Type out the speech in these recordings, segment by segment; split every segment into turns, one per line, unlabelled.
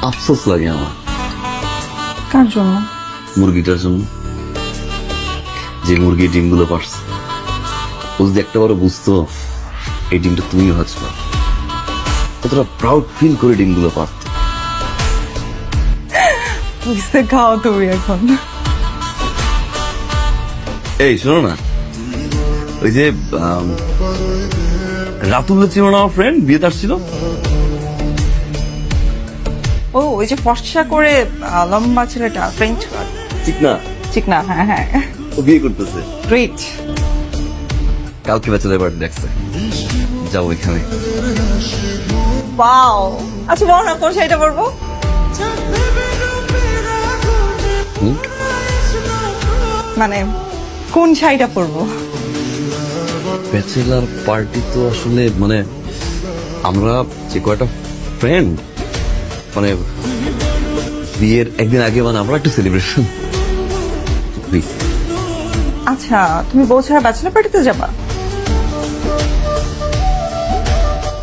আফসোস লাগে আমার
কার জন্য?
মুরগিটার জন্য, যে মুরগি ডিমগুলো পারছে। ও যদি একটা বড় বুঝতো এই ডিমটা তুমিও হাজবা, কতটা প্রাউড ফিল করে ডিমগুলো পারত।
বুঝতে খাও তুমি এখন।
এই শোনো না, ওই যে রাতুল ছিল না আমার ফ্রেন্ড, বিয়েতে আসছিল।
ও ওই যে ফর্সা করে লম্বা ছেলেটা, ফ্রেঞ্চ কাট।
ঠিক না?
চিকনা, হ্যাঁ হ্যাঁ।
ও বিয়ে করতেছে,
গ্রেট।
কালকে ব্যাচেলর পার্টি দেখছে, যাবো এখানে।
ওয়াও, আচ্ছা বলো না কোন শাড়িটা পরবো? মানে কোন শাড়িটা পরবো?
ব্যাচেলার পার্টি তো আসলে মানে আমরা যে কয়টা ফ্রেন্ড, মানে বিয়ের একদিন আগে মানে আমরা একটা সেলিব্রেশন।
আচ্ছা তুমি বউ ছাড়া ব্যাচেলর পার্টিতে যাবা?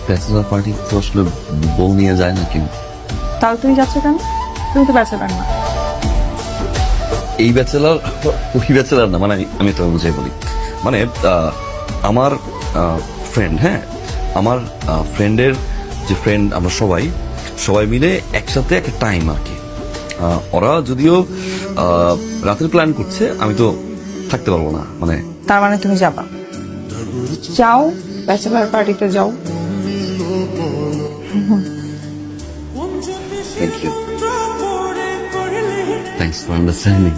ব্যাচেলার পার্টি তো আসলে বউ নিয়ে যায় না কেউ।
তাহলে তুমি যাচ্ছ কেন? তুমি তো ব্যাচেলর না।
এই ব্যাচেলার ওই ব্যাচেলার না, মানে আমি তো বুঝাই বলি, মানে আমার ফ্রেন্ড, হ্যাঁ আমার ফ্রেন্ডের যে ফ্রেন্ড, আমরা সবাই সবাই মিলে একসাথে একটা টাইম আর কি। ওরা যদিও রাতের প্ল্যান করছে, আমি তো থাকতে পারবো না। মানে
তার মানে তুমি যাবা? যাও, ব্যাচেলর পার্টিতে যাও।
Thank you, thanks for understanding.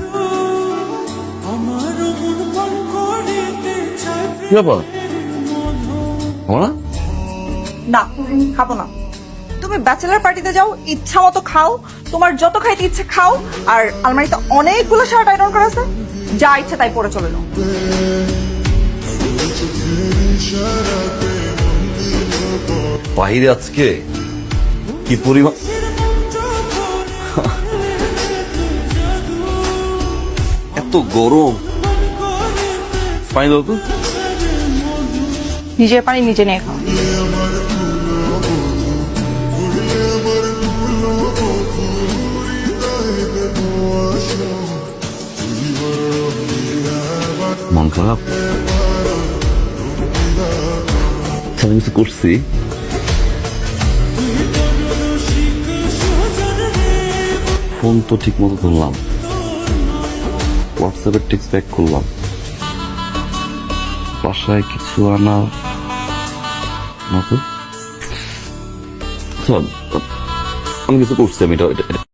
কি ব্যাপার, খাবো না?
না খাবো না। তুমি ব্যাচেলর পার্টিতে যাও, ইচ্ছা মতো খাও, তোমার যত খাইতে ইচ্ছে খাও। আর আলমারিতে অনেকগুলো শার্ট আয়রন করা আছে, যা ইচ্ছা তাই পরে চলে যাও।
বাইরে আজকে কি পরিমাণ এত গরম, পানি দাও তো।
নিজের পানি নিজে নিয়ে খাও।
মন খারাপ, আমি কিছু করছি? ফোন তো ঠিক মতো ধরলাম, হোয়াটসঅ্যাপের টেক্সট ব্যাক করলাম, বাসায় কিছু আনা না তো। চল, আমি কিছু করছি, আমি এটা